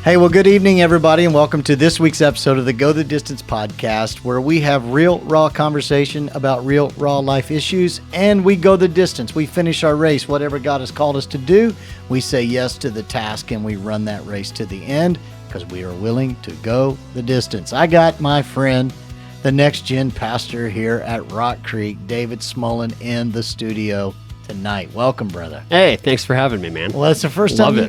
Hey, well, good evening, everybody, and welcome to this week's episode of the Go the Distance podcast, where we have real, raw conversation about real, raw life issues, and we go the distance. We finish our race, whatever God has called us to do. We say yes to the task, and we run that race to the end because we are willing to go the distance. I got my friend, the NexGen Pastor here at Rock Creek, David Smullin, in the studio tonight. Welcome, brother. Hey, thanks for having me, man. Well, it's the first time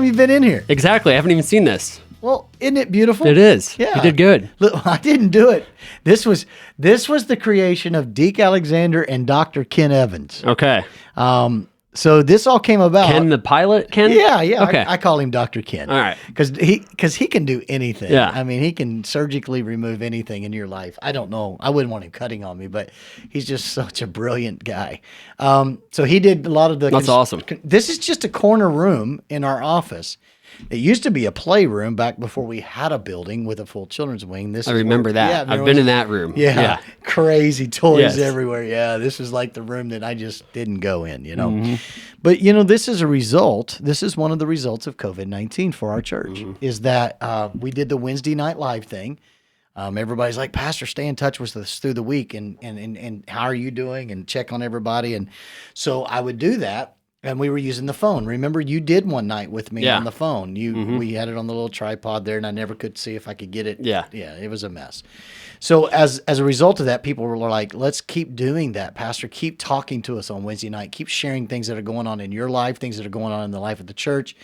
you've been in here. Exactly. I haven't even seen this. Well, isn't it beautiful? It is. Yeah. You did good. Look, I didn't do it. This was the creation of Deke Alexander and Dr. Ken Evans. Okay. So this all came about. Ken the pilot, Ken? Yeah. Okay. I call him Dr. Ken. All right. Because he can do anything. Yeah. I mean, he can surgically remove anything in your life. I don't know. I wouldn't want him cutting on me, but he's just such a brilliant guy. So he did a lot of the... That's awesome. This is just a corner room in our office. It used to be a playroom back before we had a building with a full children's wing. I remember that. I've been in that room. Yeah. Crazy toys Yes. everywhere. Yeah. This is like the room that I just didn't go in, you know. Mm-hmm. But, this is one of the results of COVID-19 for our church, is that we did the Wednesday Night Live thing. Everybody's like, Pastor, stay in touch with us through the week and how are you doing, and check on everybody. And so I would do that. And we were using the phone. Remember, you did one night with me on the phone. We had it on the little tripod there, and I never could see if I could get it. Yeah, it was a mess. So as a result of that, people were like, let's keep doing that, Pastor. Keep talking to us on Wednesday night. Keep sharing things that are going on in your life, things that are going on in the life of the church.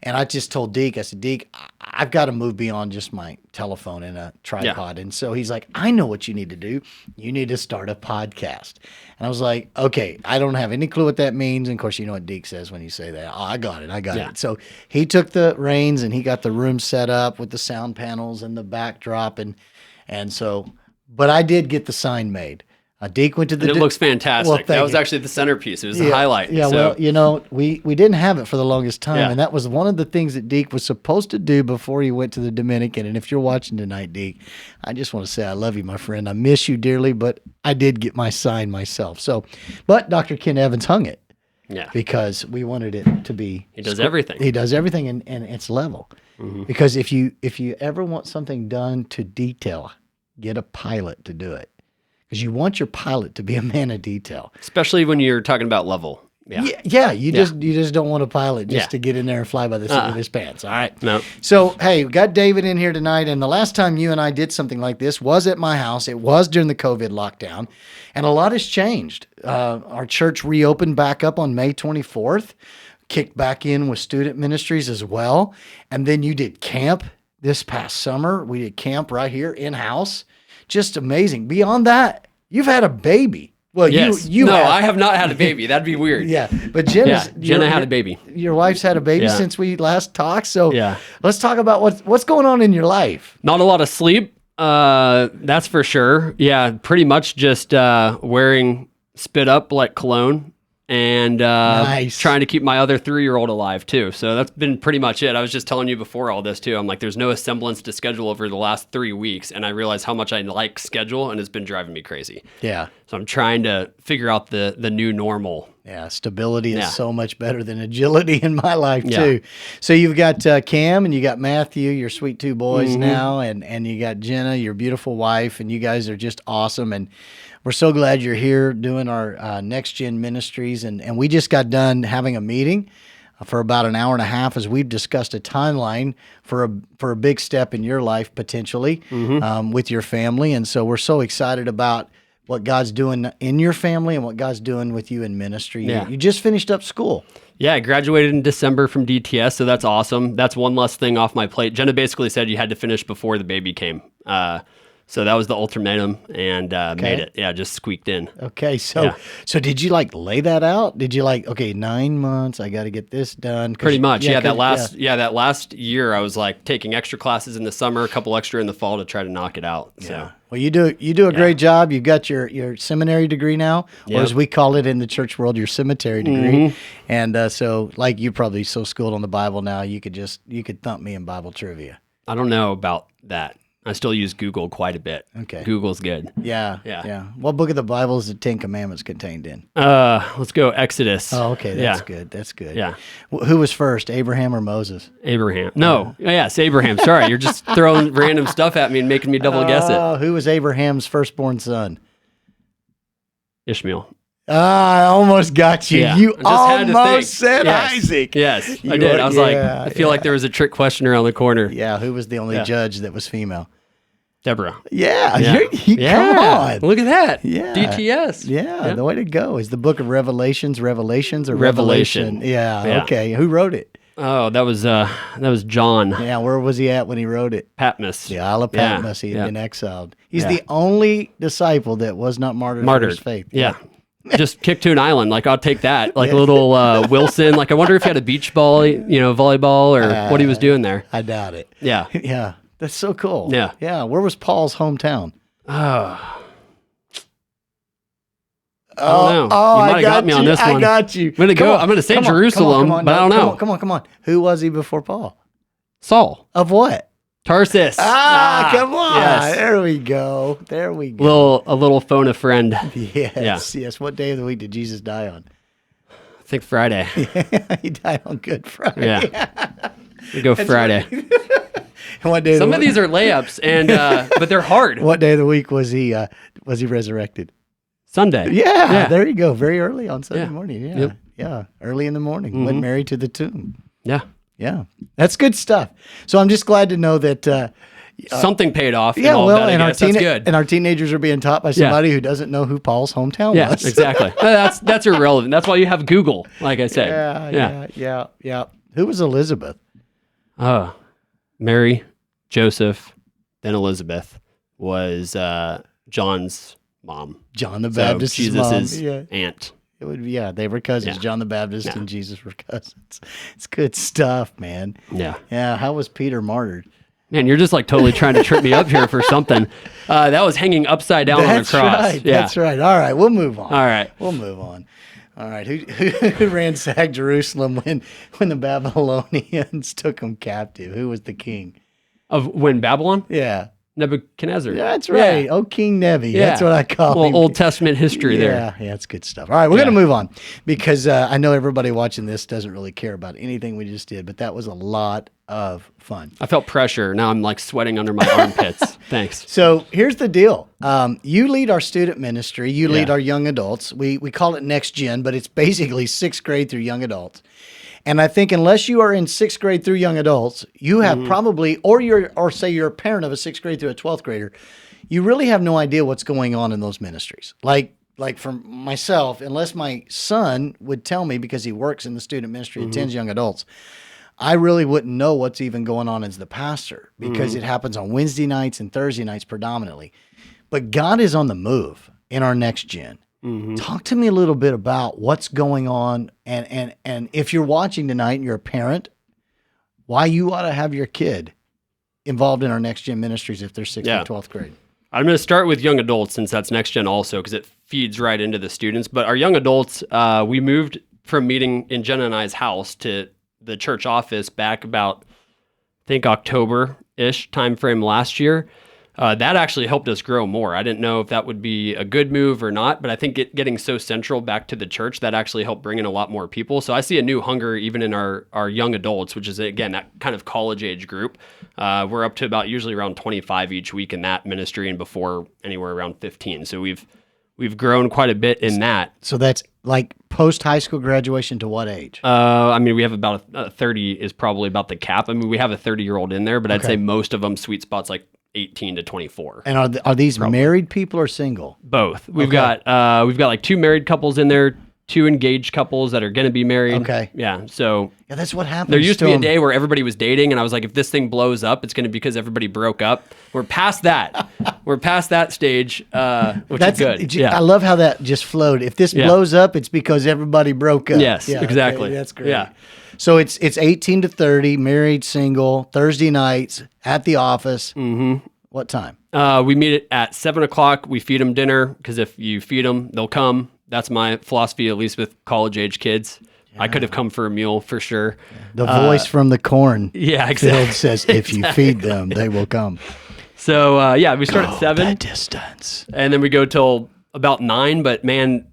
And I just told Deke, I said, Deke, I've got to move beyond just my telephone and a tripod. Yeah. And so he's like, I know what you need to do. You need to start a podcast. And I was like, okay, I don't have any clue what that means. And of course, you know what Deke says when you say that. Oh, I got it. So he took the reins and he got the room set up with the sound panels and the backdrop. And so, but I did get the sign made. Deke went to the... And it looks fantastic. Well, that was actually the centerpiece. It was the highlight. Yeah, so. well, we didn't have it for the longest time, and that was one of the things that Deke was supposed to do before he went to the Dominican. And if you're watching tonight, Deke, I just want to say I love you, my friend. I miss you dearly, but I did get my sign myself. So, but Dr. Ken Evans hung it. Yeah. Because we wanted it to be... He does everything. He does everything, and it's level. Mm-hmm. Because if you ever want something done to detail, get a pilot to do it. Because you want your pilot to be a man of detail, especially when you're talking about level. Yeah. You just don't want a pilot just to get in there and fly by the seat of his pants. All right. No. So hey, we got David in here tonight, and the last time you and I did something like this was at my house. It was during the COVID lockdown, and a lot has changed. Our church reopened back up on May 24th, kicked back in with student ministries as well, and then you did camp this past summer. We did camp right here in house. Just amazing. Beyond that, you've had a baby. Well, yes. I have not had a baby. That'd be weird. Yeah, but Jenna had a baby. Your wife's had a baby since we last talked. So let's talk about what's going on in your life. Not a lot of sleep. That's for sure. Yeah, pretty much just wearing Spit Up like cologne. And trying to keep my other 3-year-old alive too. So that's been pretty much it. I was just telling you before all this too. I'm like, there's no semblance to schedule over the last 3 weeks. And I realized how much I like schedule, and it's been driving me crazy. Yeah. So I'm trying to figure out the new normal. Yeah. Stability is so much better than agility in my life too. So you've got Cam and you got Matthew, your sweet 2 boys now. And you got Jenna, your beautiful wife. And you guys are just awesome. And we're so glad you're here doing our NexGen Ministries. And we just got done having a meeting for about an hour and a half as we've discussed a timeline for a big step in your life potentially with your family. And so we're so excited about what God's doing in your family and what God's doing with you in ministry. You just finished up school. Yeah, I graduated in December from DTS, so that's awesome. That's one less thing off my plate. Jenna basically said you had to finish before the baby came. So that was the ultimatum, and made it. Yeah, just squeaked in. Okay, so did you lay that out? Did you 9 months? I got to get this done. Pretty much, that last year I was taking extra classes in the summer, a couple extra in the fall to try to knock it out. Yeah. So. Well, you do a great job. You've got your seminary degree now, or as we call it in the church world, your cemetery degree. And so you're probably so schooled on the Bible now, you could thump me in Bible trivia. I don't know about that. I still use Google quite a bit. Okay. Google's good. Yeah. What book of the Bible is the Ten Commandments contained in? Let's go Exodus. Oh, okay. That's good. That's good. Yeah. Who was first, Abraham or Moses? Abraham. No. Yes, Abraham. Sorry, you're just throwing random stuff at me and making me double guess it. Who was Abraham's firstborn son? Ishmael. I almost got you. Yeah. You I just almost said yes. Isaac. Yes, I did. I was like, I feel like there was a trick question around the corner. Yeah, who was the only judge that was female? Deborah. Yeah. Come on. Look at that. Yeah. DTS. Yeah, the way to go. Is the book of Revelations or Revelation. Revelation? Yeah, okay. Who wrote it? Oh, that was John. Yeah, where was he at when he wrote it? Patmos. The Isle of Patmos. He had been exiled. He's the only disciple that was not martyred for his faith. Yeah. Just kicked to an island. Like, I'll take that. Like a little Wilson. Like, I wonder if he had a beach ball, volleyball, or what he was doing there. I doubt it. Yeah. Yeah. That's so cool. Yeah. Yeah. Where was Paul's hometown? I don't know. You might have got me on this one. I got you. I'm going to say Jerusalem, but I don't know. Come on. Who was he before Paul? Saul. Of what? Tarsus. Come on. Yes. There we go. A little phone a friend. Yes. What day of the week did Jesus die on? I think Friday. He died on Good Friday. Yeah. We go Friday. What day? Some of these are layups, and but they're hard. What day of the week was he resurrected? Sunday. Yeah. There you go. Very early on Sunday morning. Yeah. Yep. Yeah. Early in the morning. Went married to the tomb. Yeah. Yeah. That's good stuff. So I'm just glad to know that something paid off. Yeah, and all well, that, and that's good. And our teenagers are being taught by somebody who doesn't know who Paul's hometown Yeah, was. exactly. That's irrelevant. That's why you have Google, like I said. Yeah. Who was Elizabeth? Mary, Joseph, then Elizabeth was John's mom. John the Baptist's Jesus' mom. aunt. It would be, they were cousins. Yeah. John the Baptist and Jesus were cousins. It's good stuff, man. Yeah. Yeah. How was Peter martyred? Man, you're just like totally trying to trip me up here for something. That was hanging upside down on the cross. Right. Yeah. That's right. All right. We'll move on. All right. We'll move on. All right. Who ransacked Jerusalem when the Babylonians took them captive? Who was the king? Of when Babylon? Yeah. Nebuchadnezzar. Yeah, that's right. Yeah. Oh, King Nebi. Yeah. That's what I call him. Old Testament history there. Yeah, it's good stuff. All right, we're going to move on because I know everybody watching this doesn't really care about anything we just did, but that was a lot of fun. I felt pressure. Now I'm like sweating under my armpits. Thanks. So here's the deal. You lead our student ministry. You lead our young adults. We call it NexGen, but it's basically 6th grade through young adults. And I think unless you are in 6th grade through young adults, you have probably, or say you're a parent of a 6th grade through a 12th grader, you really have no idea what's going on in those ministries. Like for myself, unless my son would tell me because he works in the student ministry, attends young adults, I really wouldn't know what's even going on as the pastor because it happens on Wednesday nights and Thursday nights predominantly. But God is on the move in our NexGen. Talk to me a little bit about what's going on, and if you're watching tonight and you're a parent, why you ought to have your kid involved in our NexGen ministries if they're 6th or 12th grade. I'm going to start with young adults since that's NexGen also because it feeds right into the students. But our young adults, we moved from meeting in Jenna and I's house to the church office back about, I think, October-ish timeframe last year. That actually helped us grow more. I didn't know if that would be a good move or not, but I think getting so central back to the church, that actually helped bring in a lot more people. So I see a new hunger even in our young adults, which is, again, that kind of college age group. We're up to about usually around 25 each week in that ministry, and before anywhere around 15. So we've grown quite a bit in that. So that's like post-high school graduation to what age? I mean, we have about 30 is probably about the cap. I mean, we have a 30-year-old in there, but I'd say most of them sweet spots like 18 to 24. And are these married people or single? Both. We've got like 2 married couples in there, 2 engaged couples that are going to be married. Okay. Yeah. So yeah, that's what happens. There used to be a day where everybody was dating, and I was like, if this thing blows up, it's going to be because everybody broke up. We're past that. We're past that stage, which is good. Yeah. I love how that just flowed. If this blows up, it's because everybody broke up. Yes, exactly. Okay, that's great. Yeah. So it's 18 to 30, married, single, Thursday nights at the office. Mm-hmm. What time? We meet it at 7:00. We feed them dinner because if you feed them, they'll come. That's my philosophy, at least with college-age kids. Yeah. I could have come for a meal for sure. The voice from the corn. Yeah, exactly. Field says, if you feed them, they will come. So yeah, we start at 7. That distance. And then we go till about 9. But man,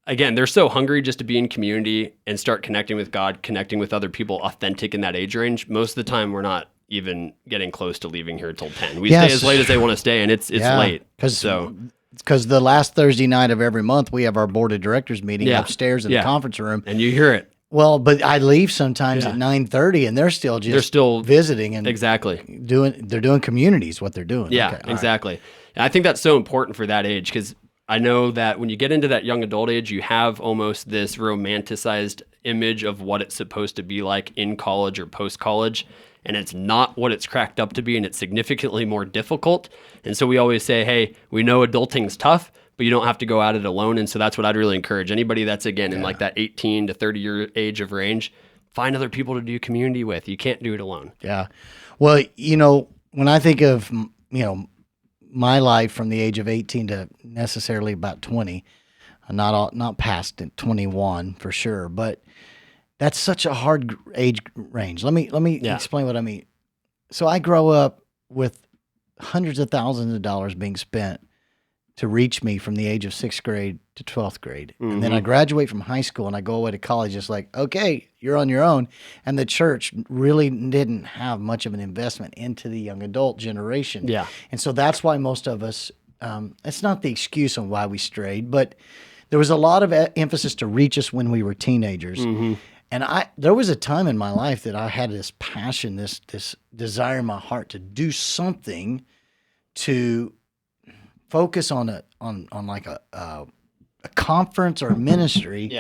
again, they're so hungry just to be in community and start connecting with God, connecting with other people authentic in that age range. Most of the time, we're not even getting close to leaving here till 10. We stay as late as they want to stay, and it's late. Because the last Thursday night of every month, we have our board of directors meeting upstairs in the conference room. And you hear it. Well, but I leave sometimes at 9:30, and they're still visiting and they're doing communities, what they're doing. Yeah, okay, exactly. Right. And I think that's so important for that age, because I know that when you get into that young adult age, you have almost this romanticized image of what it's supposed to be like in college or post-college, and it's not what it's cracked up to be, and it's significantly more difficult. And so we always say, hey, we know adulting's tough, but you don't have to go at it alone. And so that's what I'd really encourage anybody that's, again, in like that 18 to 30 year age of range, find other people to do community with. You can't do it alone. Yeah. Well, when I think of, my life from the age of 18 to necessarily about 20, not past 21 for sure, but that's such a hard age range. Let me explain what I mean. So I grow up with hundreds of thousands of dollars being spent to reach me from the age of 6th grade to 12th grade. Mm-hmm. And then I graduate from high school and I go away to college. It's like, okay, you're on your own. And the church really didn't have much of an investment into the young adult generation. Yeah. And so that's why most of us, it's not the excuse on why we strayed, but there was a lot of emphasis to reach us when we were teenagers. Mm-hmm. And there was a time in my life that I had this passion, this desire in my heart to do something to focus on like a conference or a ministry,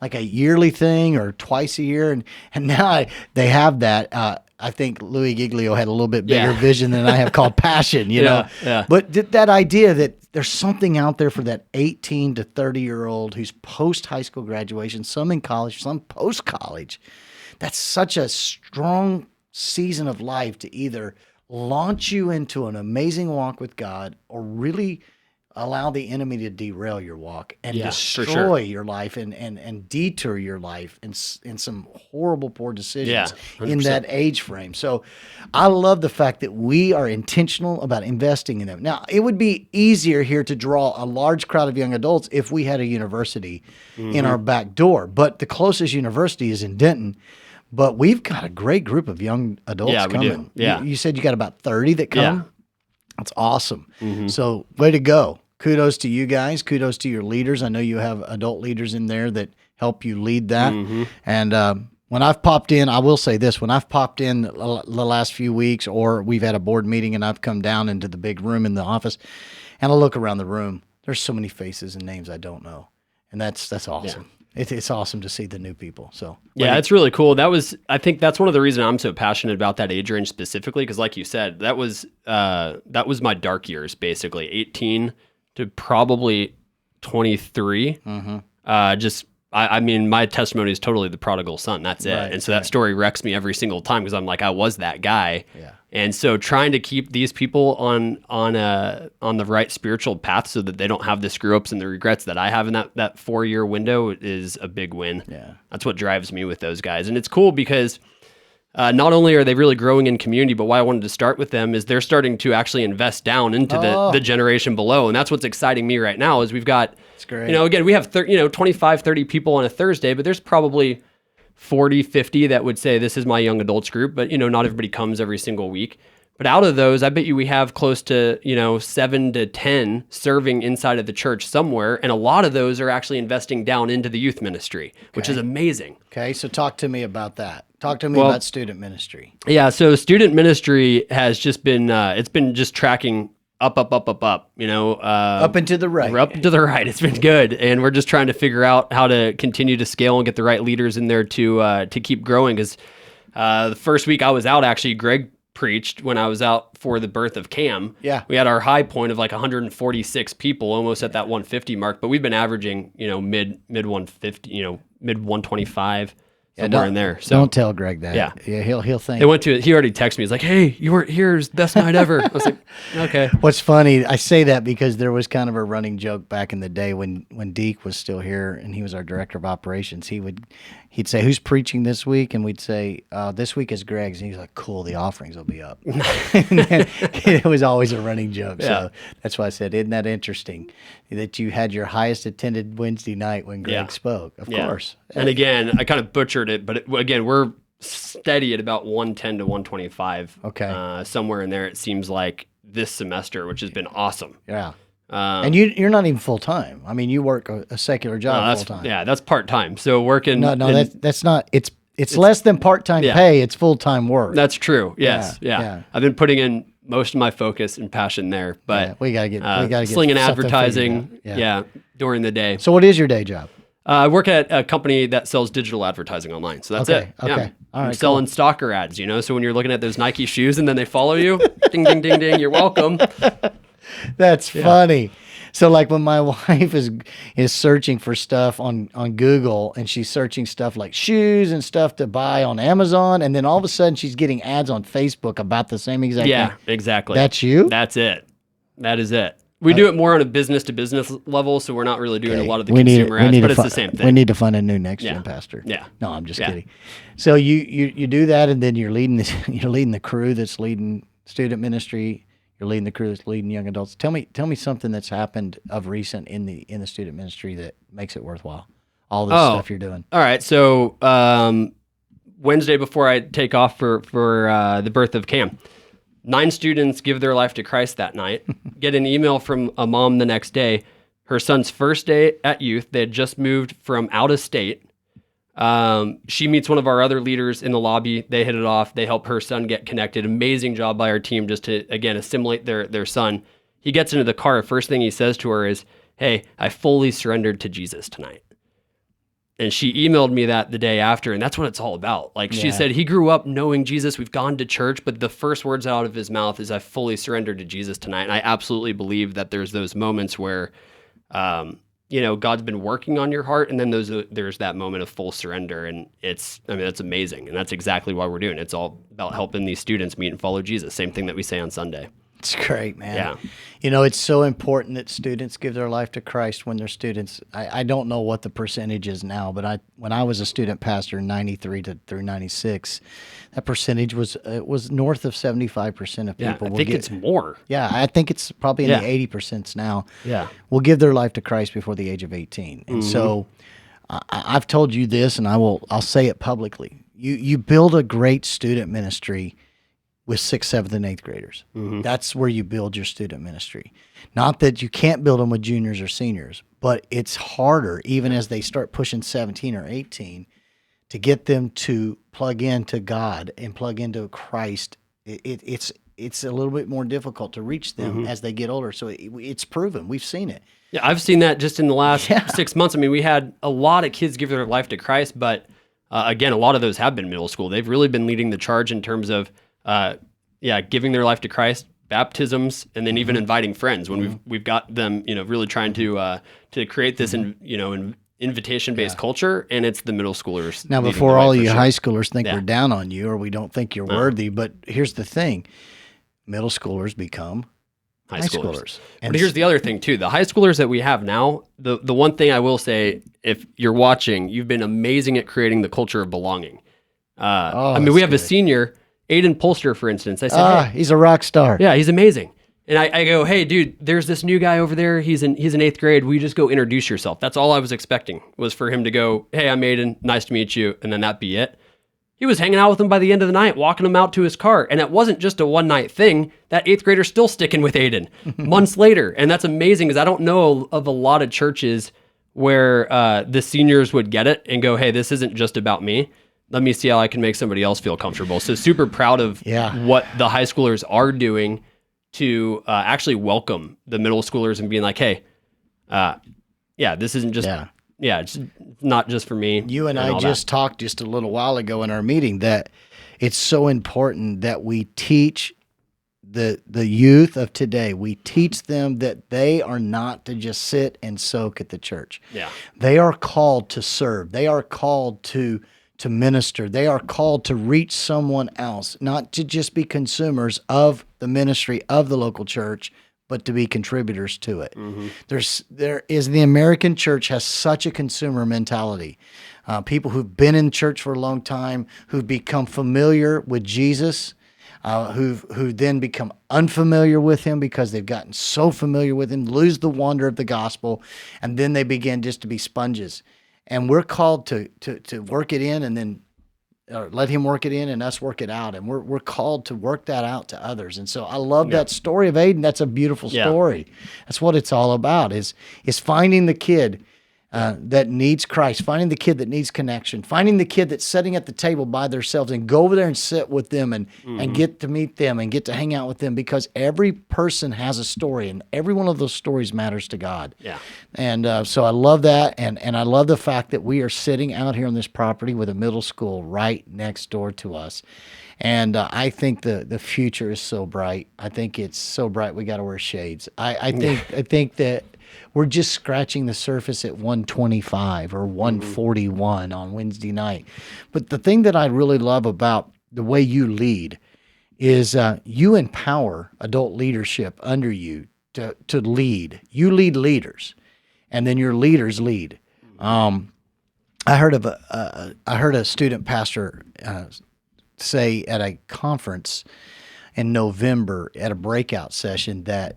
like a yearly thing or twice a year, and now they have that. I think Louis Giglio had a little bit bigger vision than I have, called passion. You know, but that idea that there's something out there for that 18 to 30-year-old who's post high school graduation, some in college, some post college. That's such a strong season of life to either launch you into an amazing walk with God or really allow the enemy to derail your walk and destroy your life and detour your life in some horrible, poor decisions in that age frame. So I love the fact that we are intentional about investing in them. Now, it would be easier here to draw a large crowd of young adults if we had a university in our back door, but the closest university is in Denton. But we've got a great group of young adults coming. We do. Yeah. You said you got about 30 that come? Yeah. That's awesome. Mm-hmm. So way to go. Kudos to you guys. Kudos to your leaders. I know you have adult leaders in there that help you lead that. Mm-hmm. And when I've popped in, I will say this, when I've popped in the last few weeks, or we've had a board meeting and I've come down into the big room in the office and I look around the room, there's so many faces and names I don't know. And that's awesome. Yeah. It's awesome to see the new people. So it's really cool. I think that's one of the reasons I'm so passionate about that age range specifically, because like you said, that was my dark years, basically 18 to probably 23. Mm-hmm. I mean, my testimony is totally the prodigal son. That's it. Right, and so that story wrecks me every single time, because I'm like, I was that guy. Yeah. And so trying to keep these people on the right spiritual path so that they don't have the screw ups and the regrets that I have in that 4-year window is a big win. Yeah. That's what drives me with those guys. And it's cool because not only are they really growing in community, but why I wanted to start with them is they're starting to actually invest down into the generation below. And that's what's exciting me right now is we've got, again, we have 25, 30 people on a Thursday, but there's probably 40, 50 that would say this is my young adults group, but not everybody comes every single week. But out of those, I bet you we have close to 7 to 10 serving inside of the church somewhere, and a lot of those are actually investing down into the youth ministry, which is amazing. Okay, so talk to me about that. Talk to me about student ministry. Yeah, so student ministry has just been it's been just tracking up, up and to the right. We're up and to the right. It's been good, and we're just trying to figure out how to continue to scale and get the right leaders in there to keep growing. Because the first week I was out, actually, Greg preached when I was out for the birth of Cam. Yeah, we had our high point of like 146 people, almost at that 150 mark. But we've been averaging, mid 150, mid 125. somewhere in there. So don't tell Greg that. Yeah. He'll think. They went to it. He already texted me. He's like, "Hey, you weren't here. It was the best night ever." I was like, "Okay." What's funny, I say that because there was kind of a running joke back in the day when Deke was still here and he was our director of operations. He'd say, "Who's preaching this week?" And we'd say, "This week is Greg's." And he's like, "Cool, the offerings will be up." And it was always a running joke. Yeah. So that's why I said, "Isn't that interesting that you had your highest attended Wednesday night when Greg spoke?" Of course. And again, I kind of butchered it, but again, we're steady at about 110 to 125. Okay. Somewhere in there, it seems like this semester, which has been awesome. Yeah. And you're not even full time. I mean, you work a secular job full time. Yeah, that's part time. So working. No, that's not. It's less than part time pay. It's full time work. That's true. Yes. Yeah. I've been putting in most of my focus and passion there, but we gotta get slinging advertising. Yeah, during the day. So what is your day job? I work at a company that sells digital advertising online. So that's it. Okay. Yeah. All right. I'm selling stalker ads, So when you're looking at those Nike shoes and then they follow you, ding, ding, ding, ding, you're welcome. That's funny. So like when my wife is searching for stuff on Google and she's searching stuff like shoes and stuff to buy on Amazon, and then all of a sudden she's getting ads on Facebook about the same exact thing. Yeah, exactly. That's you? That's it. That is it. We do it more on a business to business level, so we're not really doing a lot of the consumer ads, but it's the same thing. We need to find a new NexGen pastor. Yeah. No, I'm just kidding. So you do that, and then you're leading the crew that's leading student ministry. You're leading the crew that's leading young adults. Tell me something that's happened of recent in the student ministry that makes it worthwhile. All this stuff you're doing. All right. So Wednesday before I take off for the birth of Cam, 9 students give their life to Christ that night. Get an email from a mom the next day. Her son's first day at youth. They had just moved from out of state. She meets one of our other leaders in the lobby. They hit it off. They help her son get connected. Amazing job by our team just to, again, assimilate their son. He gets into the car. First thing he says to her is, "Hey, I fully surrendered to Jesus tonight." And she emailed me that the day after, and that's what it's all about. Like she said, he grew up knowing Jesus. We've gone to church, but the first words out of his mouth is, "I fully surrendered to Jesus tonight." And I absolutely believe that there's those moments where, God's been working on your heart, and then there's that moment of full surrender, and that's amazing, and that's exactly why we're doing it. It's all about helping these students meet and follow Jesus. Same thing that we say on Sunday. It's great, man. Yeah. It's so important that students give their life to Christ when they're students. I don't know what the percentage is now, but when I was a student pastor, 93 through 96, that percentage was north of 75% of people. I think it's more. Yeah, I think it's probably in the 80% now. Yeah, will give their life to Christ before the age of 18. And so I've told you this, and I'll say it publicly. You build a great student ministry with 6th, 7th, and 8th graders. That's where you build your student ministry. Not that you can't build them with juniors or seniors, but it's harder, even as they start pushing 17 or 18, to get them to plug into God and plug into Christ. It's a little bit more difficult to reach them as they get older. So it's proven. We've seen it. Yeah, I've seen that just in the last 6 months. I mean, we had a lot of kids give their life to Christ, but again, a lot of those have been middle school. They've really been leading the charge in terms of giving their life to Christ, baptisms, and then even inviting friends when we've got them, really trying to create this, invitation-based culture, and it's the middle schoolers. Now, before all you high schoolers think we're down on you or we don't think you're worthy, but here's the thing: middle schoolers become high schoolers. But here's the other thing too: the high schoolers that we have now, the one thing I will say, if you're watching, you've been amazing at creating the culture of belonging. We have a senior. Aiden Polster, for instance. I said, "Hey, he's a rock star." Yeah, he's amazing. And I go, "Hey, dude, there's this new guy over there. He's in 8th grade. Will you just go introduce yourself?" That's all I was expecting, was for him to go, "Hey, I'm Aiden. Nice to meet you," and then that be it. He was hanging out with him by the end of the night, walking him out to his car, and it wasn't just a one-night thing. That 8th grader's still sticking with Aiden months later, and that's amazing because I don't know of a lot of churches where the seniors would get it and go, "Hey, this isn't just about me. Let me see how I can make somebody else feel comfortable." So super proud of what the high schoolers are doing to actually welcome the middle schoolers and being like, "Hey, this isn't just, it's not just for me." You and I just talked just a little while ago in our meeting that it's so important that we teach the youth of today. We teach them that they are not to just sit and soak at the church. Yeah, they are called to serve. They are called to to minister. They are called to reach someone else, not to just be consumers of the ministry of the local church, but to be contributors to it. The American church has such a consumer mentality. People who've been in church for a long time, who've become familiar with Jesus, who then become unfamiliar with him because they've gotten so familiar with him, lose the wonder of the gospel, and then they begin just to be sponges. And we're called to work it in and then let him work it in and us work it out. And we're called to work that out to others. And so I love that story of Aiden. That's a beautiful story. That's what it's all about is finding the kid that needs Christ, finding the kid that needs connection, finding the kid that's sitting at the table by themselves, and go over there and sit with them and get to meet them and get to hang out with them, because every person has a story and every one of those stories matters to God. Yeah. And so I love that. And I love the fact that we are sitting out here on this property with a middle school right next door to us. And I think the future is so bright. I think it's so bright we got to wear shades. I think that we're just scratching the surface at 125 or 141 on Wednesday night. But the thing that I really love about the way you lead is you empower adult leadership under you to lead. You lead leaders, and then your leaders lead. I heard a student pastor say at a conference in November at a breakout session that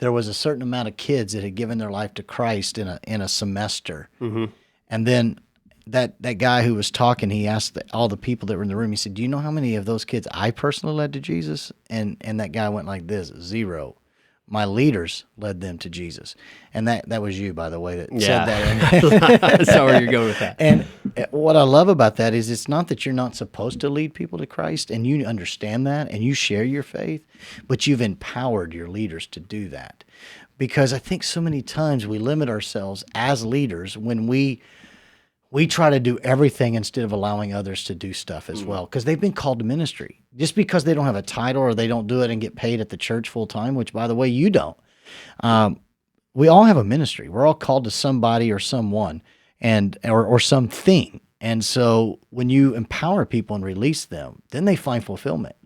there was a certain amount of kids that had given their life to Christ in a semester. And then that guy who was talking, he asked all the people that were in the room, he said, do you know how many of those kids I personally led to Jesus? And that guy went like this, 0. My leaders led them to Jesus. And that was you, by the way, that said that. That's how you're going with that. And what I love about that is it's not that you're not supposed to lead people to Christ, and you understand that, and you share your faith, but you've empowered your leaders to do that. Because I think so many times we limit ourselves as leaders when we try to do everything instead of allowing others to do stuff as well, because they've been called to ministry. Just because they don't have a title or they don't do it and get paid at the church full time, which, by the way, you don't. We all have a ministry. We're all called to somebody or someone or something. And so when you empower people and release them, then they find fulfillment.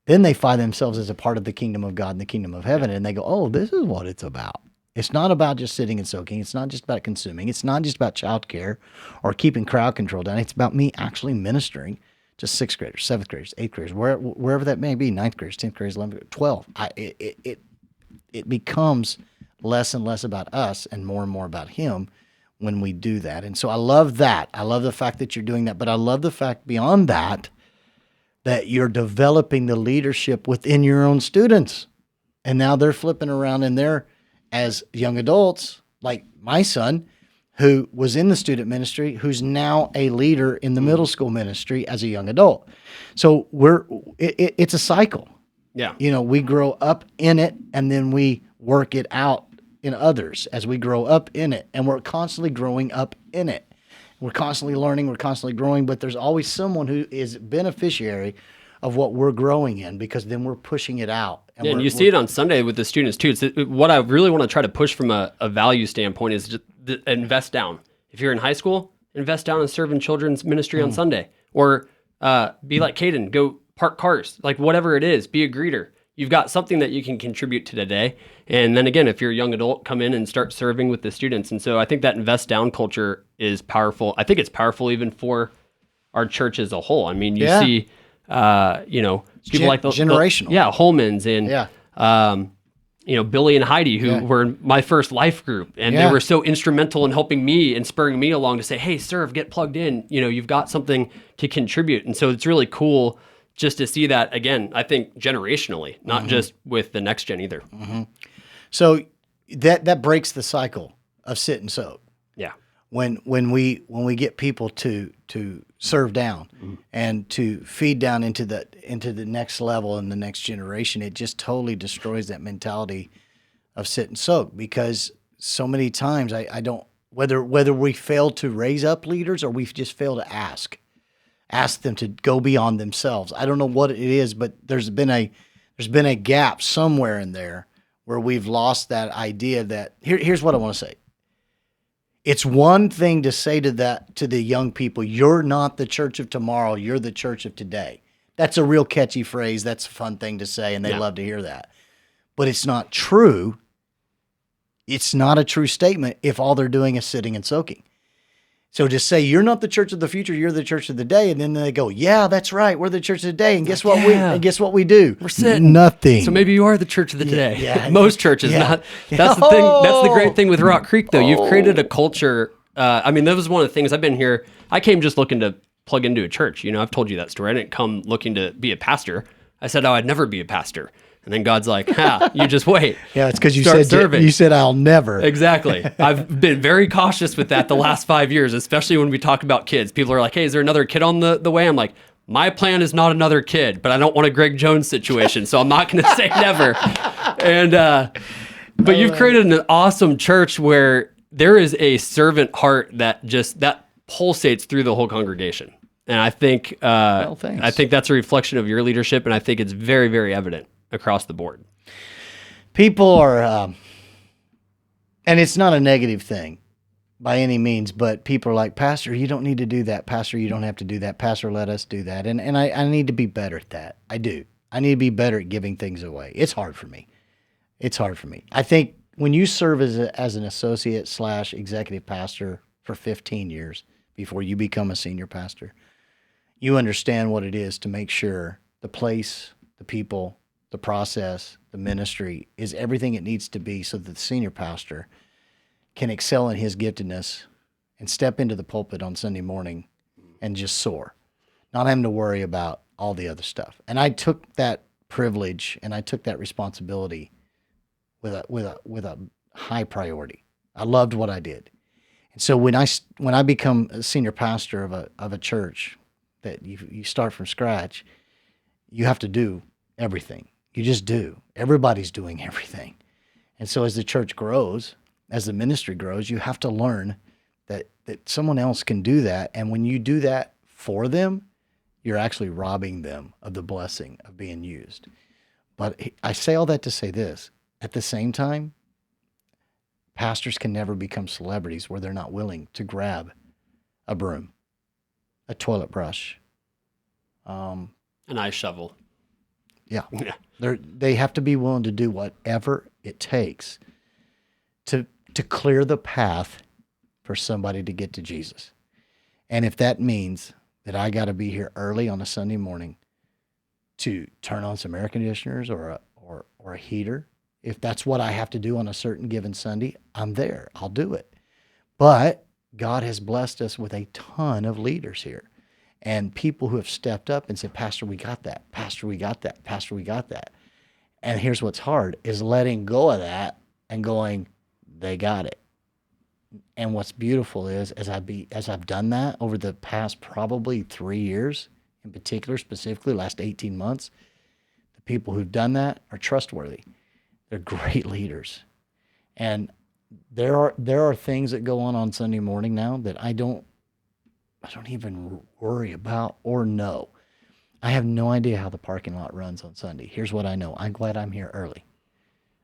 Then they find themselves as a part of the kingdom of God and the kingdom of heaven, and they go, oh, this is what it's about. It's not about just sitting and soaking. It's not just about consuming. It's not just about childcare or keeping crowd control down. It's about me actually ministering to 6th graders, 7th graders, 8th graders, wherever that may be, 9th graders, 10th graders, 11th graders, 12. It becomes less and less about us and more about him when we do that. And so I love that. I love the fact that you're doing that. But I love the fact beyond that you're developing the leadership within your own students. And now they're flipping around and they're, as young adults, like my son, who was in the student ministry, who's now a leader in the middle school ministry as a young adult. So it's a cycle. Yeah. We grow up in it and then we work it out in others as we grow up in it. And we're constantly growing up in it. We're constantly learning, we're constantly growing, but there's always someone who is beneficiary of what we're growing in, because then we're pushing it out. And you see it on Sunday with the students too. What I really want to try to push from a value standpoint is just invest down. If you're in high school, invest down and serve in children's ministry on Sunday. Or be like Caden, go park cars, like whatever it is, be a greeter. You've got something that you can contribute to today. And then again, if you're a young adult, come in and start serving with the students. And so I think that invest down culture is powerful. I think it's powerful even for our church as a whole. I mean, you see, people like the generational. Holmans and, Billy and Heidi, who were in my first life group. And they were so instrumental in helping me and spurring me along to say, hey, serve, get plugged in. You've got something to contribute. And so it's really cool just to see that, again, I think generationally, not just with the next gen either. So that breaks the cycle of sit and soak. Yeah. When we get people to serve down and to feed down into the next level and the next generation, it just totally destroys that mentality of sit and soak, because so many times I don't, whether we fail to raise up leaders or we just fail to ask them to go beyond themselves. I don't know what it is, but there's been a gap somewhere in there where we've lost that idea that here's what I want to say. It's one thing to say to the young people, you're not the church of tomorrow, you're the church of today. That's a real catchy phrase. That's a fun thing to say, and they love to hear that. But it's not true. It's not a true statement if all they're doing is sitting and soaking. So just say, you're not the church of the future, you're the church of the day. And then they go, yeah, that's right. We're the church of the day. And guess what we do? We're sitting. Nothing. So maybe you are the church of the today. Yeah. Most churches, not. That's the thing. That's the great thing with Rock Creek, though. You've created a culture. That was one of the things. I've been here. I came just looking to plug into a church. I've told you that story. I didn't come looking to be a pastor. I said, I'd never be a pastor. And then God's like, you just wait. Yeah, it's because you said I'll never. Exactly. I've been very cautious with that the last 5 years, especially when we talk about kids. People are like, hey, is there another kid on the way? I'm like, my plan is not another kid, but I don't want a Greg Jones situation, so I'm not going to say never. And but you've created an awesome church where there is a servant heart that pulsates through the whole congregation. And I think I think that's a reflection of your leadership, and I think it's very, very evident across the board. People are, and it's not a negative thing by any means, but people are like, Pastor, you don't need to do that. Pastor, you don't have to do that. Pastor, let us do that. And I need to be better at that. I do. I need to be better at giving things away. It's hard for me. I think when you serve as an associate / executive pastor for 15 years before you become a senior pastor, you understand what it is to make sure the place, the people, the process, the ministry is everything it needs to be so that the senior pastor can excel in his giftedness and step into the pulpit on Sunday morning and just soar, not having to worry about all the other stuff. And I took that privilege and I took that responsibility with a high priority. I loved what I did. And so when I become a senior pastor of a church that you start from scratch, you have to do everything. You just do. Everybody's doing everything. And so as the church grows, as the ministry grows, you have to learn that someone else can do that. And when you do that for them, you're actually robbing them of the blessing of being used. But I say all that to say this. At the same time, pastors can never become celebrities where they're not willing to grab a broom, a toilet brush, an ice shovel. Yeah. They have to be willing to do whatever it takes to clear the path for somebody to get to Jesus. And if that means that I got to be here early on a Sunday morning to turn on some air conditioners or a heater, if that's what I have to do on a certain given Sunday, I'm there. I'll do it. But God has blessed us with a ton of leaders here. And people who have stepped up and said, Pastor, we got that. Pastor, we got that. Pastor, we got that. And here's what's hard is letting go of that and going, they got it. And what's beautiful is as I've done that over the past probably 3 years, in particular, specifically last 18 months, the people who've done that are trustworthy. They're great leaders. And there are things that go on Sunday morning now that I don't even worry about or know. I have no idea how the parking lot runs on Sunday. Here's what I know. I'm glad I'm here early.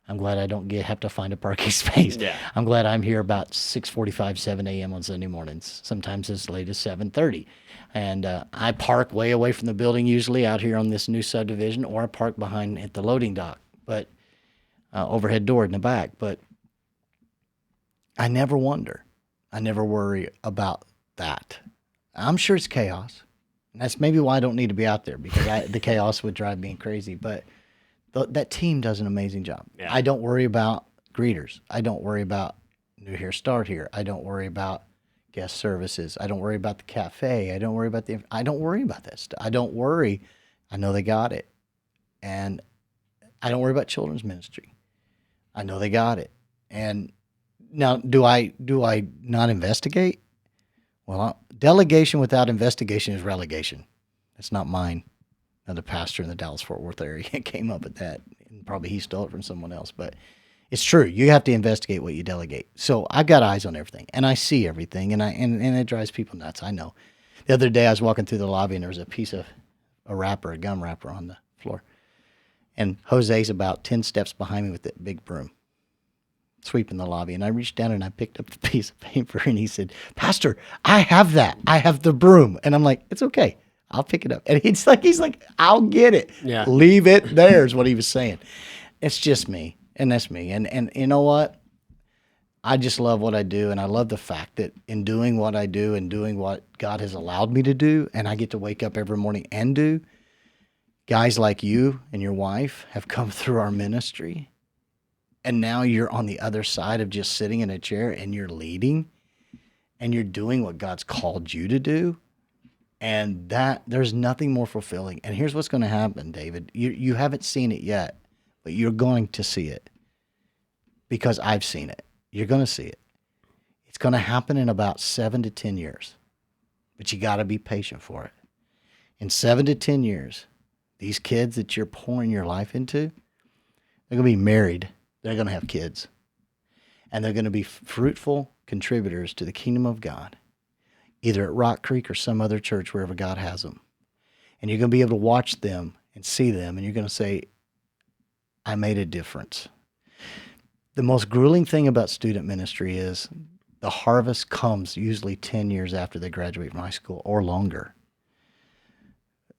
I'm glad I don't have to find a parking space. Yeah. I'm glad I'm here about 6:45, 7 a.m. on Sunday mornings, sometimes as late as 7:30. And I park way away from the building usually out here on this new subdivision, or I park behind at the loading dock, but overhead door in the back. But I never wonder. I never worry about that. I'm sure it's chaos. And that's maybe why I don't need to be out there, because the chaos would drive me crazy. But that team does an amazing job. Yeah. I don't worry about greeters. I don't worry about new here, start here. I don't worry about guest services. I don't worry about the cafe. I don't worry about that stuff. I don't worry. I know they got it. And I don't worry about children's ministry. I know they got it. And now, do I not investigate? Well, delegation without investigation is relegation. That's not mine. Another pastor in the Dallas-Fort Worth area came up with that, and probably he stole it from someone else. But it's true. You have to investigate what you delegate. So I've got eyes on everything, and I see everything, and it drives people nuts. I know. The other day I was walking through the lobby, and there was a piece of a gum wrapper on the floor. And Jose's about 10 steps behind me with that big broom. sweeping the lobby, and I reached down and I picked up the piece of paper, and he said, "Pastor, I have that. I have the broom." And I'm like, "It's okay. I'll pick it up." And he's like, "I'll get it. Yeah. Leave it there," is what he was saying. It's just me, and that's me. And you know what? I just love what I do, and I love the fact that in doing what I do and doing what God has allowed me to do, and I get to wake up every morning and do, guys like you and your wife have come through our ministry, and now you're on the other side of just sitting in a chair and you're leading, and you're doing what God's called you to do, and that there's nothing more fulfilling. And here's what's going to happen, David. You haven't seen it yet, but you're going to see it because I've seen it. You're going to see it. It's going to happen in about 7 to 10 years, but you got to be patient for it. In 7 to 10 years, these kids that you're pouring your life into, they're going to be married. They're going to have kids, and they're going to be fruitful contributors to the kingdom of God, either at Rock Creek or some other church, wherever God has them. And you're going to be able to watch them and see them, and you're going to say, I made a difference. The most grueling thing about student ministry is the harvest comes usually 10 years after they graduate from high school or longer.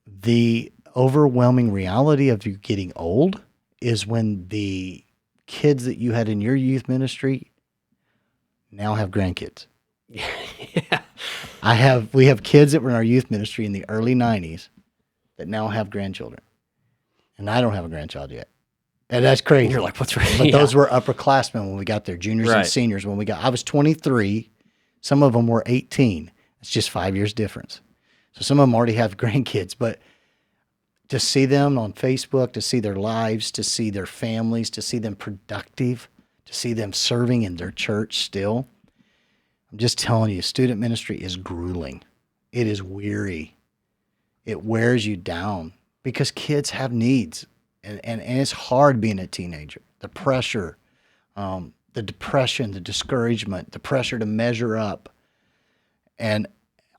The overwhelming reality of you getting old is when the kids that you had in your youth ministry now have grandkids. Yeah. We have kids that were in our youth ministry in the early 90s that now have grandchildren. And I don't have a grandchild yet. And that's crazy. You're like, what's right? But those were upperclassmen when we got there, juniors and seniors when we got. I was 23. Some of them were 18. It's just 5 years difference. So some of them already have grandkids. But to see them on Facebook, to see their lives, to see their families, to see them productive, to see them serving in their church still, I'm just telling you, student ministry is grueling. It is weary. It wears you down because kids have needs. And it's hard being a teenager. The pressure, the depression, the discouragement, the pressure to measure up. And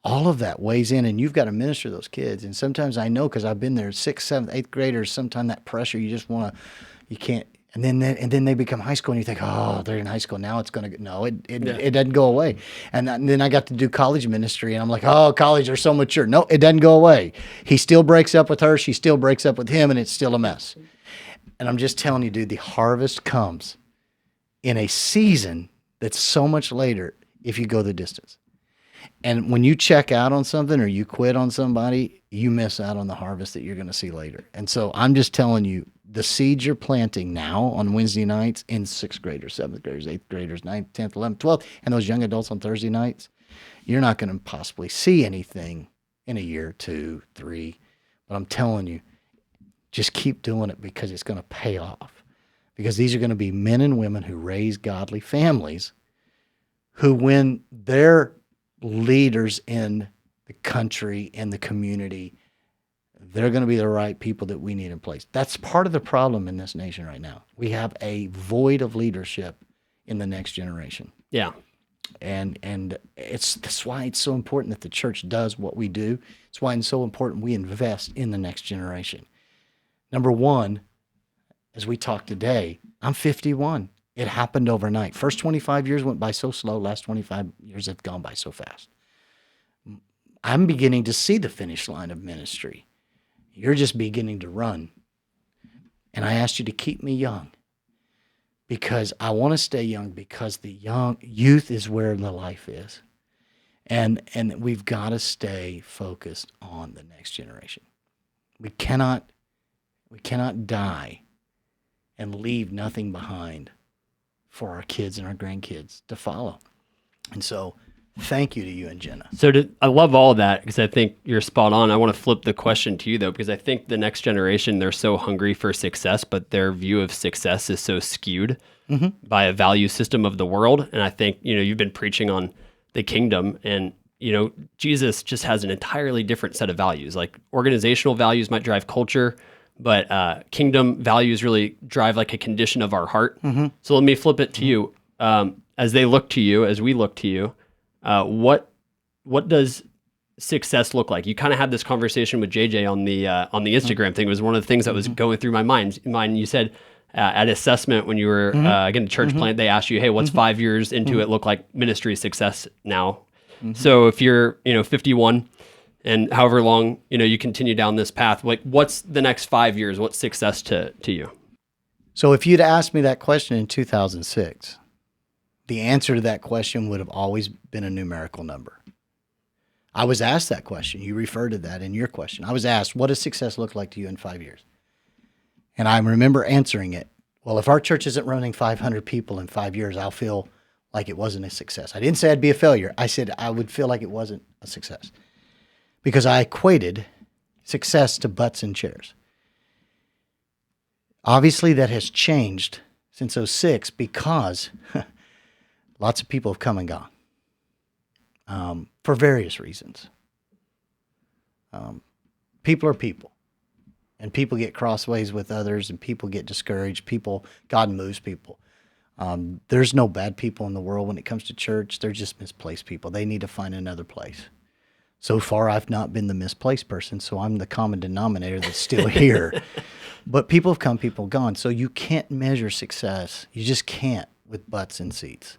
all of that weighs in, and you've got to minister to those kids. And sometimes I know because I've been there, 6th, 7th, 8th graders, sometimes that pressure, you just want to, you can't. And then they become high school, and you think, oh, they're in high school now. It's going to no, it doesn't go away. And then I got to do college ministry, and I'm like, oh, college, they're so mature. No, it doesn't go away. He still breaks up with her. She still breaks up with him, and it's still a mess. And I'm just telling you, dude, the harvest comes in a season that's so much later if you go the distance. And when you check out on something or you quit on somebody, you miss out on the harvest that you're going to see later. And so I'm just telling you, the seeds you're planting now on Wednesday nights in 6th graders, 7th graders, 8th graders, 9th, 10th, 11th, 12th, and those young adults on Thursday nights, you're not going to possibly see anything in a year, 2, 3. But I'm telling you, just keep doing it because it's going to pay off. Because these are going to be men and women who raise godly families who, when they're leaders in the country, in the community, they're going to be the right people that we need in place. That's part of the problem in this nation right now. We have a void of leadership in the next generation. Yeah. And that's why it's so important that the church does what we do. It's why it's so important we invest in the next generation. Number one, as we talk today, I'm 51. It happened overnight. First 25 years went by so slow. Last 25 years have gone by so fast. I'm beginning to see the finish line of ministry. You're just beginning to run. And I asked you to keep me young because I want to stay young because the youth is where the life is. And we've got to stay focused on the next generation. We cannot die and leave nothing behind for our kids and our grandkids to follow. And so thank you to you and Jenna. So I love all of that because I think you're spot on. I want to flip the question to you, though, because I think the next generation, they're so hungry for success, but their view of success is so skewed by a value system of the world. And I think, you've been preaching on the kingdom, and, Jesus just has an entirely different set of values. Like organizational values might drive culture, but kingdom values really drive like a condition of our heart. So let me flip it to you. As they look to you, as we look to you, what does success look like? You kind of had this conversation with JJ on the Instagram thing. It was one of the things that was going through my mind. You said, at assessment when you were getting a church plant, they asked you, hey, what's 5 years into it look like ministry success now? So if you're, 51 and however long, you continue down this path, like what's the next 5 years? What's success to you? So if you'd asked me that question in 2006, the answer to that question would have always been a numerical number. I was asked that question. You referred to that in your question. I was asked, what does success look like to you in 5 years? And I remember answering it, well, if our church isn't running 500 people in 5 years, I'll feel like it wasn't a success. I didn't say I'd be a failure. I said I would feel like it wasn't a success because I equated success to butts and chairs. Obviously, that has changed since '06 because lots of people have come and gone for various reasons. People are people, and people get crossways with others, and people get discouraged. God moves people. There's no bad people in the world when it comes to church. They're just misplaced people. They need to find another place. So far, I've not been the misplaced person, so I'm the common denominator that's still here. But people have come, people have gone. So you can't measure success. You just can't with butts and seats.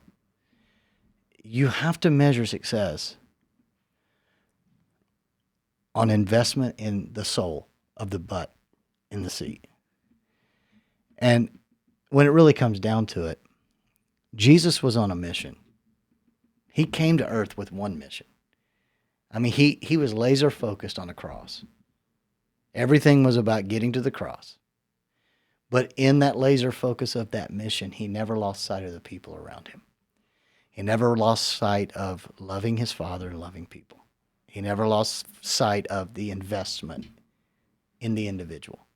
You have to measure success on investment in the soul of the butt in the seat. And when it really comes down to it, Jesus was on a mission. He came to earth with one mission. I mean, he was laser focused on a cross. Everything was about getting to the cross. But in that laser focus of that mission, he never lost sight of the people around him. He never lost sight of loving his Father and loving people. He never lost sight of the investment in the individual.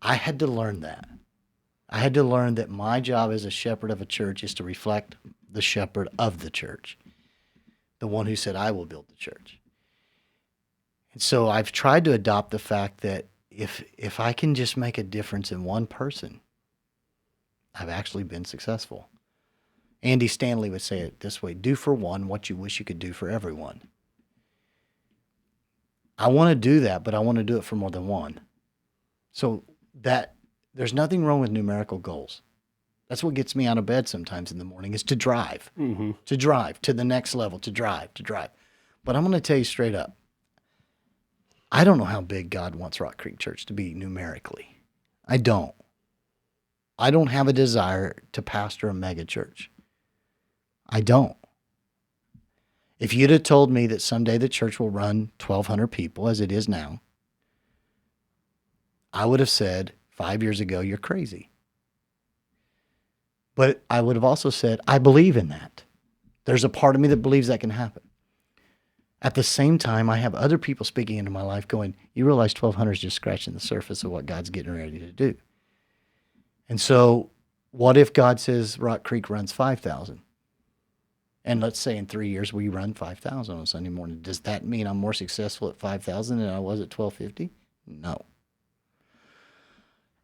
I had to learn that. I had to learn that my job as a shepherd of a church is to reflect the shepherd of the church, the one who said, I will build the church. And so I've tried to adopt the fact that if I can just make a difference in one person, I've actually been successful. Andy Stanley would say it this way, do for one what you wish you could do for everyone. I want to do that, but I want to do it for more than one. So that there's nothing wrong with numerical goals. That's what gets me out of bed sometimes in the morning is to drive to the next level, to drive. But I'm going to tell you straight up, I don't know how big God wants Rock Creek Church to be numerically. I don't. I don't have a desire to pastor a mega church. I don't. If you'd have told me that someday the church will run 1,200 people as it is now, I would have said 5 years ago, you're crazy. But I would have also said, I believe in that. There's a part of me that believes that can happen. At the same time, I have other people speaking into my life going, you realize 1,200 is just scratching the surface of what God's getting ready to do. And so what if God says Rock Creek runs 5,000? And let's say in 3 years we run 5,000 on Sunday morning. Does that mean I'm more successful at 5,000 than I was at 1,250? No.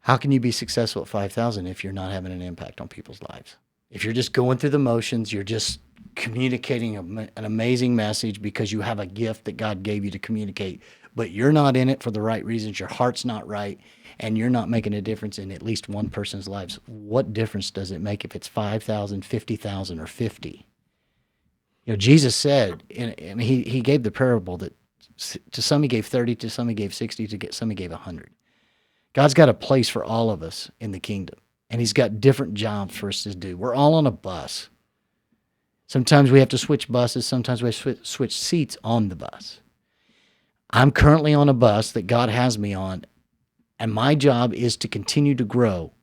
How can you be successful at 5,000 if you're not having an impact on people's lives? If you're just going through the motions, you're just communicating an amazing message because you have a gift that God gave you to communicate, but you're not in it for the right reasons, your heart's not right, and you're not making a difference in at least one person's lives, what difference does it make if it's 5,000, 50,000, or 50? Jesus said, and he gave the parable that to some he gave 30, to some he gave 60, to some he gave 100. God's got a place for all of us in the kingdom, and he's got different jobs for us to do. We're all on a bus. Sometimes we have to switch buses. Sometimes we have to switch seats on the bus. I'm currently on a bus that God has me on, and my job is to continue to grow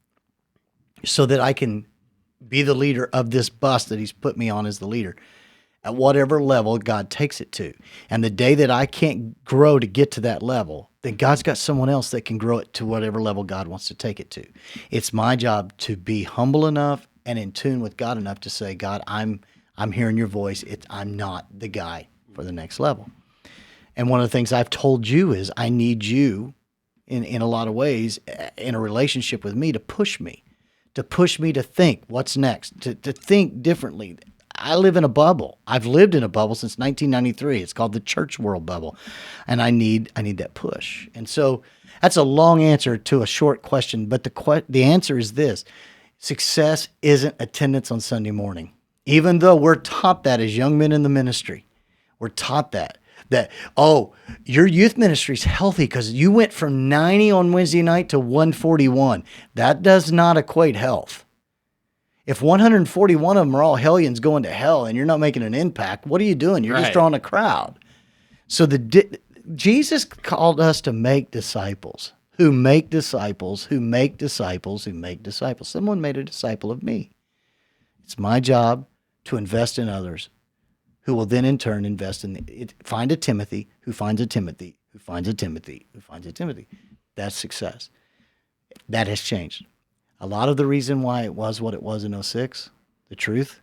so that I can be the leader of this bus that he's put me on as the leader at whatever level God takes it to. And the day that I can't grow to get to that level, then God's got someone else that can grow it to whatever level God wants to take it to. It's my job to be humble enough and in tune with God enough to say, God, I'm hearing your voice. I'm not the guy for the next level. And one of the things I've told you is I need you in a lot of ways in a relationship with me to push me to think what's next, to think differently. I live in a bubble. I've lived in a bubble since 1993. It's called the church world bubble. And I need that push. And so that's a long answer to a short question, but the answer is this. Success isn't attendance on Sunday morning. Even though we're taught that as young men in the ministry, we're taught that, your youth ministry is healthy because you went from 90 on Wednesday night to 141. That does not equate health. If 141 of them are all hellions going to hell and you're not making an impact, what are you doing? You're just drawing a crowd. So Jesus called us to make disciples, who make disciples, who make disciples, who make disciples. Someone made a disciple of me. It's my job to invest in others, who will then in turn invest in find a Timothy, who finds a Timothy, who finds a Timothy, who finds a Timothy. That's success. That has changed. A lot of the reason why it was what it was in 06, the truth,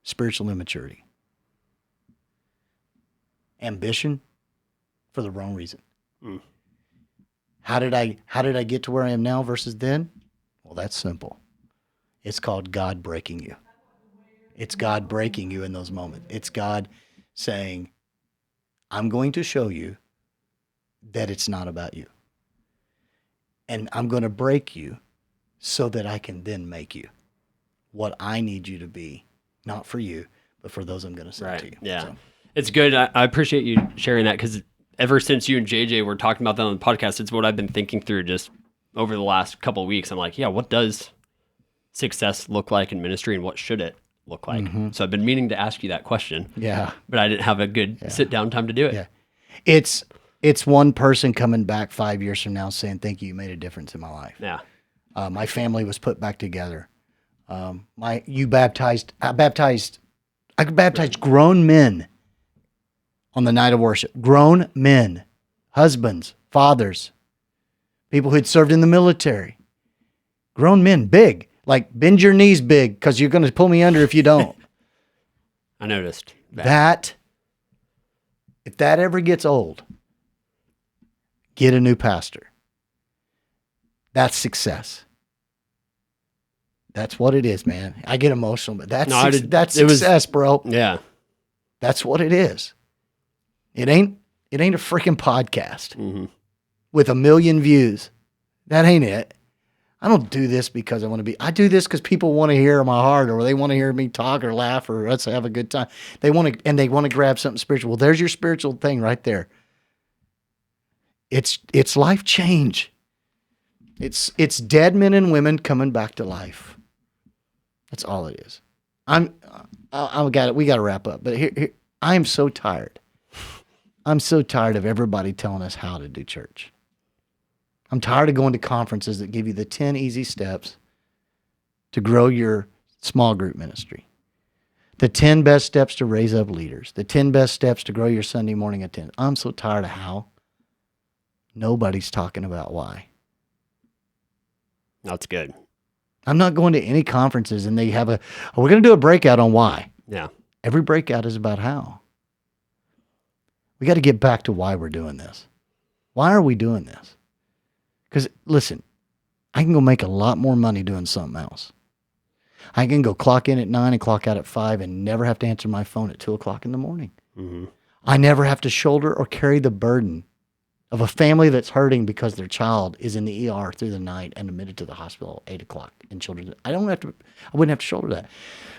spiritual immaturity. Ambition for the wrong reason. How did I get to where I am now versus then? Well, that's simple. It's called God breaking you. It's God breaking you in those moments. It's God saying, I'm going to show you that it's not about you. And I'm going to break you so that I can then make you what I need you to be, not for you, but for those I'm going to send to you. Yeah. So. It's good. I appreciate you sharing that, because ever since you and JJ were talking about that on the podcast, it's what I've been thinking through just over the last couple of weeks. I'm like, what does success look like in ministry, and what should it look like? Mm-hmm. So I've been meaning to ask you that question. Yeah. But I didn't have a good sit down time to do it. Yeah. It's one person coming back 5 years from now saying, thank you, you made a difference in my life. Yeah. My family was put back together. I baptized grown men on the night of worship. Grown men, husbands, fathers, people who'd served in the military. Grown men, big. Like, bend your knees big, because you're going to pull me under if you don't. I noticed that. If that ever gets old, get a new pastor. That's success. That's what it is, man. I get emotional, but that's success, bro. Yeah. That's what it is. It ain't a freaking podcast with 1 million views. That ain't it. I don't do this because I do this because people want to hear my heart, or they want to hear me talk or laugh, or let's have a good time. They want to grab something spiritual. Well, there's your spiritual thing right there. It's life change. It's dead men and women coming back to life. That's all it is. We got to wrap up, but here I am so tired. I'm so tired of everybody telling us how to do church. I'm tired of going to conferences that give you the 10 easy steps to grow your small group ministry, the 10 best steps to raise up leaders, the 10 best steps to grow your Sunday morning attendance. I'm so tired of how. Nobody's talking about why. That's good. I'm not going to any conferences and they have we're going to do a breakout on why. Yeah. Every breakout is about how. We got to get back to why we're doing this. Why are we doing this? Because, listen, I can go make a lot more money doing something else. I can go clock in at 9 and clock out at 5 and never have to answer my phone at 2 o'clock in the morning. Mm-hmm. I never have to shoulder or carry the burden of a family that's hurting because their child is in the ER through the night and admitted to the hospital at 8 o'clock in children's. I wouldn't have to shoulder that.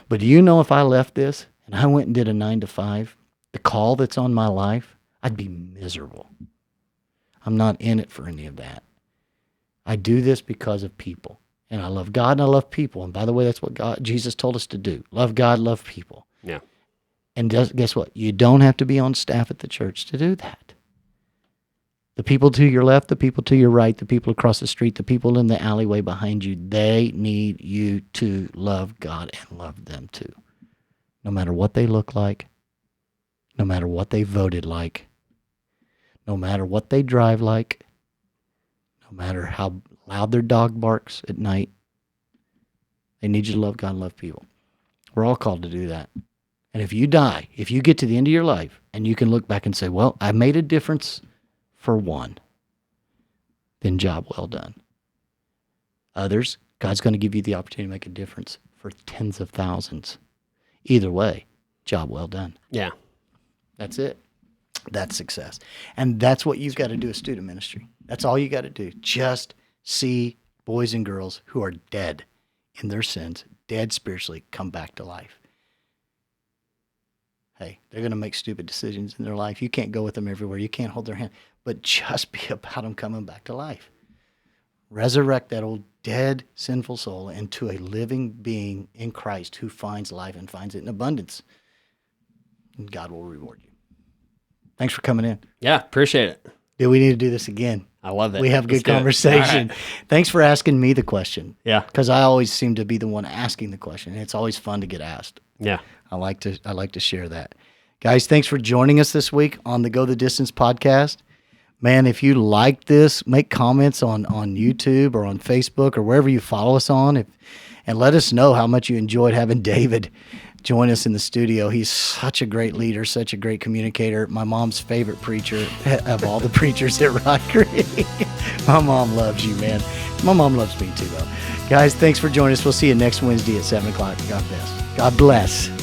But do you know, if I left this and I went and did a 9 to 5, the call that's on my life, I'd be miserable. I'm not in it for any of that. I do this because of people. And I love God and I love people. And by the way, that's what Jesus told us to do. Love God, love people. Yeah. And guess what? You don't have to be on staff at the church to do that. The people to your left, the people to your right, the people across the street, the people in the alleyway behind you, they need you to love God and love them too. No matter what they look like, no matter what they voted like, no matter what they drive like, no matter how loud their dog barks at night, they need you to love God and love people. We're all called to do that. And if you die, if you get to the end of your life and you can look back and say, well, I made a difference for one, then job well done. Others, God's going to give you the opportunity to make a difference for tens of thousands. Either way, job well done. Yeah. That's it. That's success. And that's what you've got to do as student ministry. That's all you got to do. Just see boys and girls who are dead in their sins, dead spiritually, come back to life. Hey, they're going to make stupid decisions in their life. You can't go with them everywhere. You can't hold their hand. But just be about them coming back to life. Resurrect that old dead, sinful soul into a living being in Christ who finds life and finds it in abundance. And God will reward you. Thanks for coming in. Yeah, appreciate it. Do we need to do this again? I love it. We have good conversation. Right. Thanks for asking me the question. Yeah. Because I always seem to be the one asking the question. It's always fun to get asked. Yeah. I like to share that. Guys, thanks for joining us this week on the Go the Distance podcast. Man, if you like this, make comments on YouTube or on Facebook or wherever you follow us on, and let us know how much you enjoyed having David join us in the studio. He's such a great leader, such a great communicator. My mom's favorite preacher of all the preachers at Rock Creek. My mom loves you, man. My mom loves me too, though. Guys, thanks for joining us. We'll see you next Wednesday at 7 o'clock. God bless. God bless.